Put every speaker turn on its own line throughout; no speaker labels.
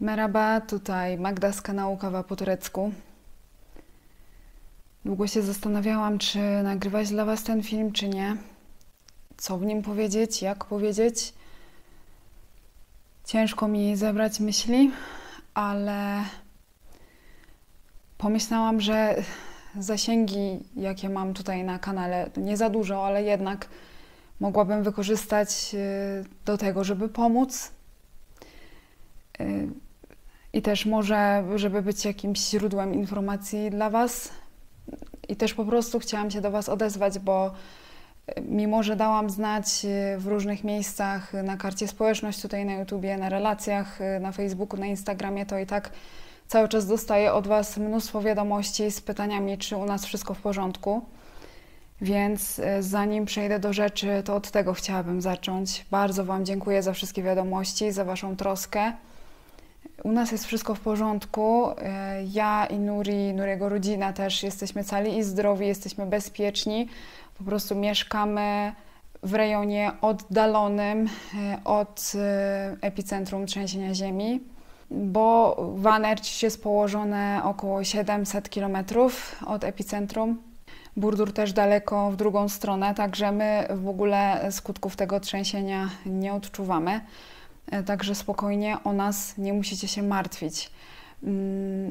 Merhaba, tutaj Magda z kanału Kawa po turecku. Długo się zastanawiałam, czy nagrywać dla Was ten film, czy nie. Co w nim powiedzieć, jak powiedzieć. Ciężko mi zebrać myśli, ale pomyślałam, że zasięgi, jakie mam tutaj na kanale, nie za dużo, ale jednak mogłabym wykorzystać do tego, żeby pomóc. I też może, żeby być jakimś źródłem informacji dla Was. I też po prostu chciałam się do Was odezwać, bo mimo, że dałam znać w różnych miejscach, na karcie społeczność, tutaj na YouTubie, na relacjach, na Facebooku, na Instagramie, to i tak cały czas dostaję od Was mnóstwo wiadomości z pytaniami, czy u nas wszystko w porządku. Więc zanim przejdę do rzeczy, to od tego chciałabym zacząć. Bardzo Wam dziękuję za wszystkie wiadomości, za Waszą troskę. U nas jest wszystko w porządku. Ja i Nuriego rodzina też jesteśmy cali i zdrowi, jesteśmy bezpieczni. Po prostu mieszkamy w rejonie oddalonym od epicentrum trzęsienia ziemi, bo Vanerć jest położone około 700 km od epicentrum. Burdur też daleko w drugą stronę, także my w ogóle skutków tego trzęsienia nie odczuwamy. Także spokojnie o nas nie musicie się martwić.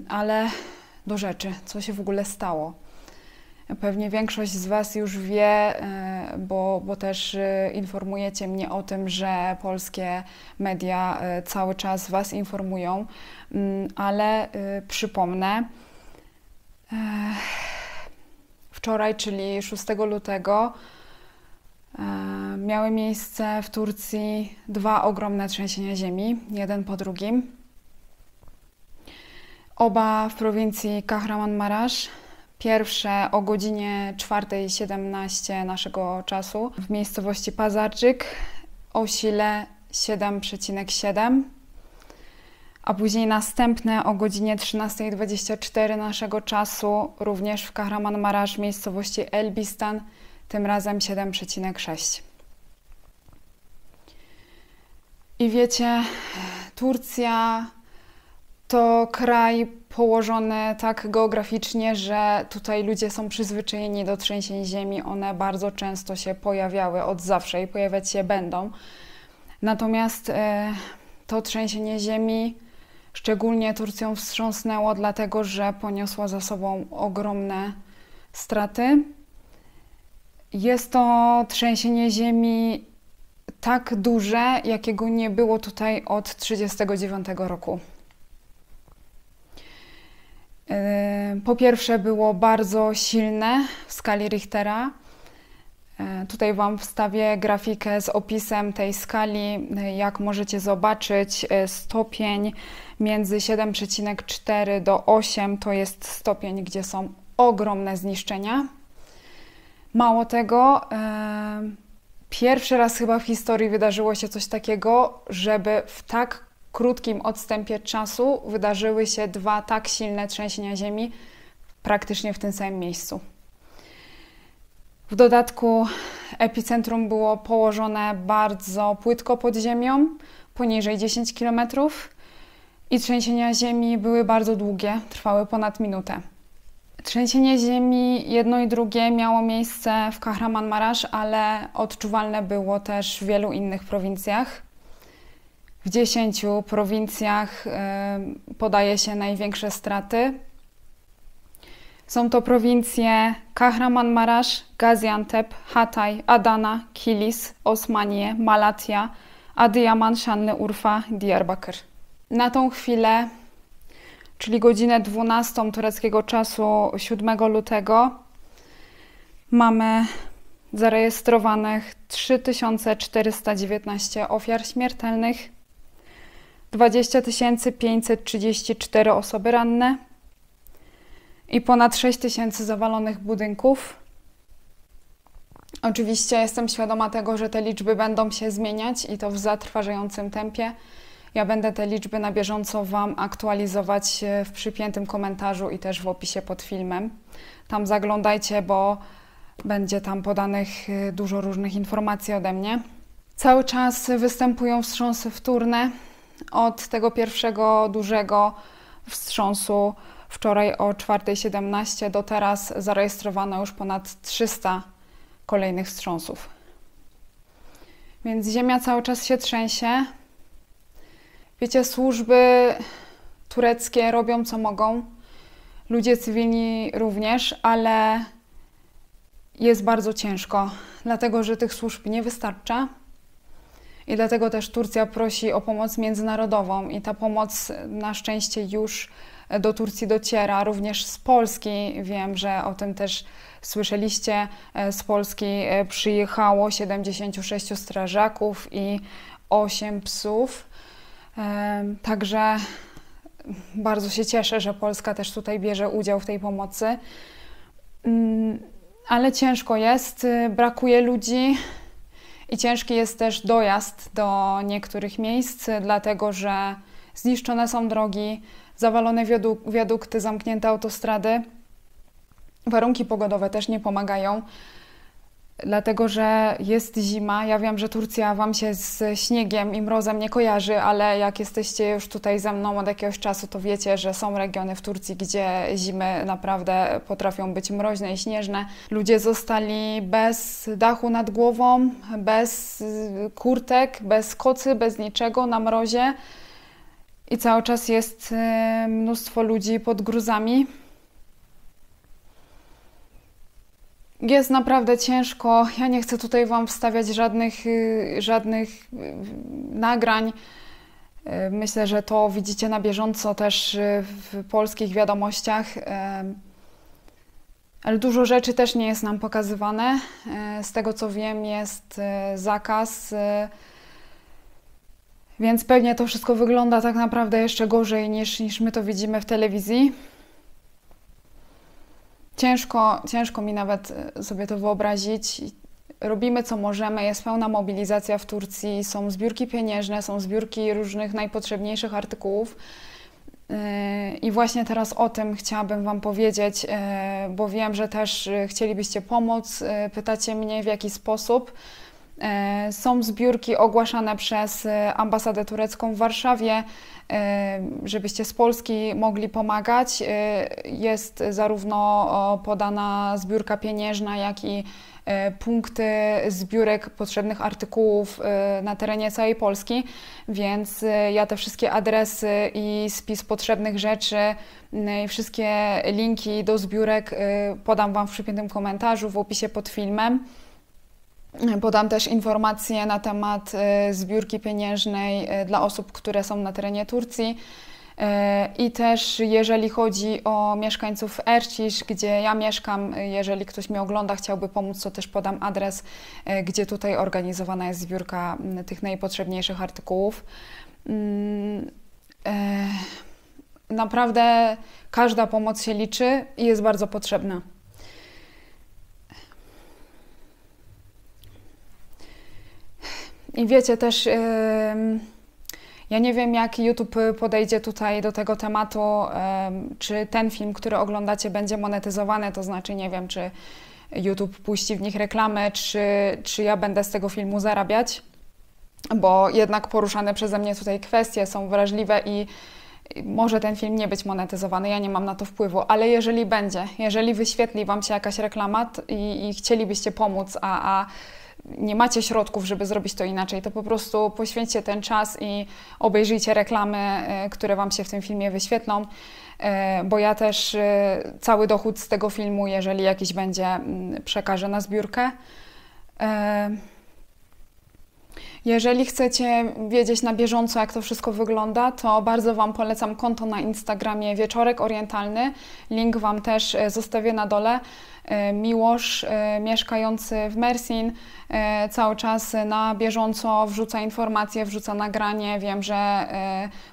Ale do rzeczy, co się w ogóle stało. Pewnie większość z Was już wie, bo też informujecie mnie o tym, że polskie media cały czas Was informują, ale przypomnę. Wczoraj, czyli 6 lutego, miały miejsce w Turcji 2 ogromne trzęsienia ziemi, jeden po drugim. Oba w prowincji Kahramanmaraş. Pierwsze o godzinie 4:17 naszego czasu w miejscowości Pazarcık o sile 7,7, a później następne o godzinie 13:24 naszego czasu również w Kahramanmaraş w miejscowości Elbistan, tym razem 7,6. I wiecie, Turcja to kraj położony tak geograficznie, że tutaj ludzie są przyzwyczajeni do trzęsień ziemi. One bardzo często się pojawiały od zawsze i pojawiać się będą. Natomiast to trzęsienie ziemi szczególnie Turcją wstrząsnęło, dlatego że poniosła za sobą ogromne straty. Jest to trzęsienie ziemi tak duże, jakiego nie było tutaj od 1939 roku. Po pierwsze było bardzo silne w skali Richtera. Tutaj Wam wstawię grafikę z opisem tej skali. Jak możecie zobaczyć, stopień między 7,4 do 8 to jest stopień, gdzie są ogromne zniszczenia. Mało tego, pierwszy raz chyba w historii wydarzyło się coś takiego, żeby w tak krótkim odstępie czasu wydarzyły się 2 tak silne trzęsienia ziemi praktycznie w tym samym miejscu. W dodatku epicentrum było położone bardzo płytko pod ziemią, poniżej 10 km, i trzęsienia ziemi były bardzo długie, trwały ponad minutę. Trzęsienie ziemi jedno i drugie miało miejsce w Kahramanmaraş, ale odczuwalne było też w wielu innych prowincjach. W 10 prowincjach podaje się największe straty. Są to prowincje Kahramanmaraş, Gaziantep, Hatay, Adana, Kilis, Osmaniye, Malatya, Adıyaman, Şanlıurfa, Diyarbakır. Na tą chwilę, czyli godzinę 12 tureckiego czasu 7 lutego, mamy zarejestrowanych 3419 ofiar śmiertelnych, 20 534 osoby ranne i ponad 6000 zawalonych budynków. Oczywiście jestem świadoma tego, że te liczby będą się zmieniać i to w zatrważającym tempie. Ja będę te liczby na bieżąco Wam aktualizować w przypiętym komentarzu i też w opisie pod filmem. Tam zaglądajcie, bo będzie tam podanych dużo różnych informacji ode mnie. Cały czas występują wstrząsy wtórne. Od tego pierwszego dużego wstrząsu wczoraj o 4:17 do teraz zarejestrowano już ponad 300 kolejnych wstrząsów. Więc ziemia cały czas się trzęsie. Wiecie, służby tureckie robią co mogą, ludzie cywilni również, ale jest bardzo ciężko, dlatego że tych służb nie wystarcza i dlatego też Turcja prosi o pomoc międzynarodową i ta pomoc na szczęście już do Turcji dociera, również z Polski. Wiem, że o tym też słyszeliście. Z Polski przyjechało 76 strażaków i 8 psów. Także bardzo się cieszę, że Polska też tutaj bierze udział w tej pomocy. Ale ciężko jest, brakuje ludzi i ciężki jest też dojazd do niektórych miejsc, dlatego że zniszczone są drogi, zawalone wiadukty, zamknięte autostrady. Warunki pogodowe też nie pomagają, dlatego że jest zima. Ja wiem, że Turcja Wam się z śniegiem i mrozem nie kojarzy, ale jak jesteście już tutaj ze mną od jakiegoś czasu, to wiecie, że są regiony w Turcji, gdzie zimy naprawdę potrafią być mroźne i śnieżne. Ludzie zostali bez dachu nad głową, bez kurtek, bez kocy, bez niczego, na mrozie. I cały czas jest mnóstwo ludzi pod gruzami. Jest naprawdę ciężko. Ja nie chcę tutaj Wam wstawiać żadnych nagrań. Myślę, że to widzicie na bieżąco też w polskich wiadomościach. Ale dużo rzeczy też nie jest nam pokazywane. Z tego co wiem, jest zakaz. Więc pewnie to wszystko wygląda tak naprawdę jeszcze gorzej niż my to widzimy w telewizji. Ciężko mi nawet sobie to wyobrazić. Robimy co możemy, jest pełna mobilizacja w Turcji, są zbiórki pieniężne, są zbiórki różnych najpotrzebniejszych artykułów. I właśnie teraz o tym chciałabym Wam powiedzieć, bo wiem, że też chcielibyście pomóc, pytacie mnie w jaki sposób. Są zbiórki ogłaszane przez ambasadę turecką w Warszawie, żebyście z Polski mogli pomagać. Jest zarówno podana zbiórka pieniężna, jak i punkty zbiórek potrzebnych artykułów na terenie całej Polski, więc ja te wszystkie adresy i spis potrzebnych rzeczy i wszystkie linki do zbiórek podam Wam w przypiętym komentarzu, w opisie pod filmem. Podam też informacje na temat zbiórki pieniężnej dla osób, które są na terenie Turcji. I też jeżeli chodzi o mieszkańców Ercisz, gdzie ja mieszkam, jeżeli ktoś mnie ogląda, chciałby pomóc, to też podam adres, gdzie tutaj organizowana jest zbiórka tych najpotrzebniejszych artykułów. Naprawdę każda pomoc się liczy i jest bardzo potrzebna. I wiecie też, ja nie wiem, jak YouTube podejdzie tutaj do tego tematu, czy ten film, który oglądacie, będzie monetyzowany, to znaczy nie wiem, czy YouTube puści w nich reklamy, czy ja będę z tego filmu zarabiać, bo jednak poruszane przeze mnie tutaj kwestie są wrażliwe i może ten film nie być monetyzowany, ja nie mam na to wpływu, ale jeżeli będzie, jeżeli wyświetli Wam się jakaś reklama i chcielibyście pomóc, a nie macie środków, żeby zrobić to inaczej, to po prostu poświęćcie ten czas i obejrzyjcie reklamy, które Wam się w tym filmie wyświetlą, bo ja też cały dochód z tego filmu, jeżeli jakiś będzie, przekażę na zbiórkę. Jeżeli chcecie wiedzieć na bieżąco, jak to wszystko wygląda, to bardzo Wam polecam konto na Instagramie Wieczorek Orientalny. Link Wam też zostawię na dole. Miłosz, mieszkający w Mersin, cały czas na bieżąco wrzuca informacje, wrzuca nagranie. Wiem, że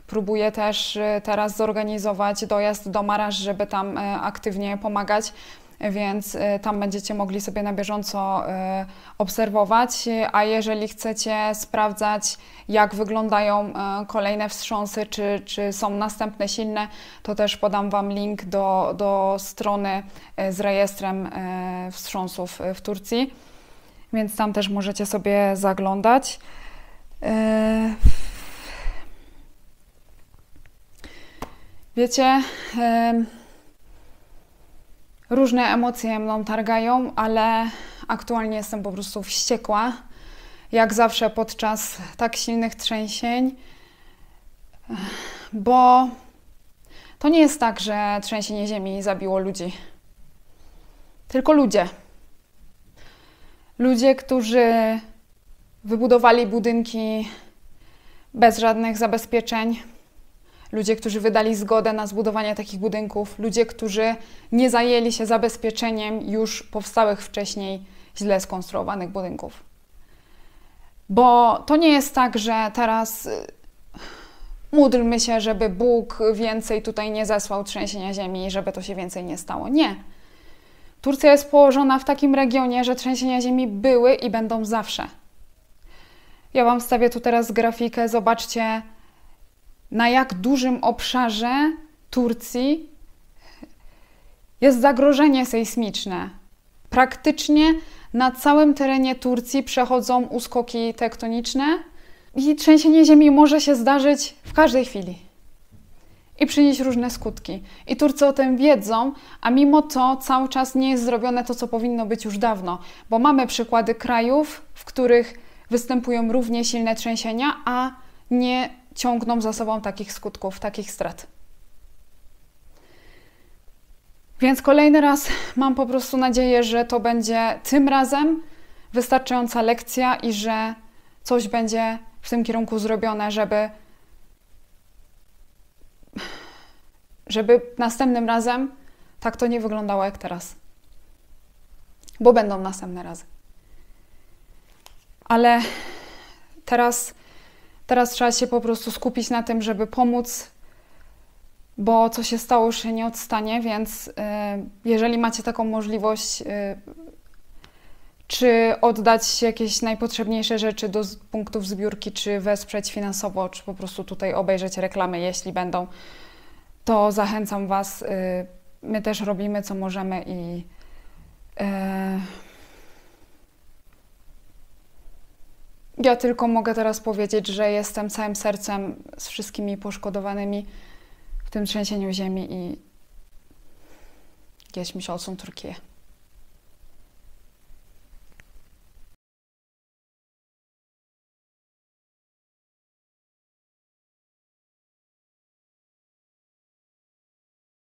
próbuje też teraz zorganizować dojazd do Marasz, żeby tam aktywnie pomagać. Więc tam będziecie mogli sobie na bieżąco obserwować, a jeżeli chcecie sprawdzać, jak wyglądają kolejne wstrząsy, czy są następne silne, to też podam Wam link do strony z rejestrem wstrząsów w Turcji, więc tam też możecie sobie zaglądać. Wiecie, różne emocje mną targają, ale aktualnie jestem po prostu wściekła. Jak zawsze podczas tak silnych trzęsień, bo to nie jest tak, że trzęsienie ziemi zabiło ludzi. Tylko ludzie. Ludzie, którzy wybudowali budynki bez żadnych zabezpieczeń. Ludzie, którzy wydali zgodę na zbudowanie takich budynków. Ludzie, którzy nie zajęli się zabezpieczeniem już powstałych wcześniej źle skonstruowanych budynków. Bo to nie jest tak, że teraz módlmy się, żeby Bóg więcej tutaj nie zesłał trzęsienia ziemi i żeby to się więcej nie stało. Nie. Turcja jest położona w takim regionie, że trzęsienia ziemi były i będą zawsze. Ja Wam wstawię tu teraz grafikę. Zobaczcie, na jak dużym obszarze Turcji jest zagrożenie sejsmiczne. Praktycznie na całym terenie Turcji przechodzą uskoki tektoniczne i trzęsienie ziemi może się zdarzyć w każdej chwili i przynieść różne skutki. I Turcy o tym wiedzą, a mimo to cały czas nie jest zrobione to, co powinno być już dawno, bo mamy przykłady krajów, w których występują równie silne trzęsienia, a nie ciągną za sobą takich skutków, takich strat. Więc kolejny raz mam po prostu nadzieję, że to będzie tym razem wystarczająca lekcja i że coś będzie w tym kierunku zrobione, żeby następnym razem tak to nie wyglądało jak teraz. Bo będą następne razy. Ale teraz trzeba się po prostu skupić na tym, żeby pomóc, bo co się stało, już się nie odstanie, więc jeżeli macie taką możliwość, czy oddać jakieś najpotrzebniejsze rzeczy do punktów zbiórki, czy wesprzeć finansowo, czy po prostu tutaj obejrzeć reklamy, jeśli będą, to zachęcam Was. My też robimy, co możemy i ja tylko mogę teraz powiedzieć, że jestem całym sercem z wszystkimi poszkodowanymi w tym trzęsieniu ziemi i geçmiş olsun Türkiye.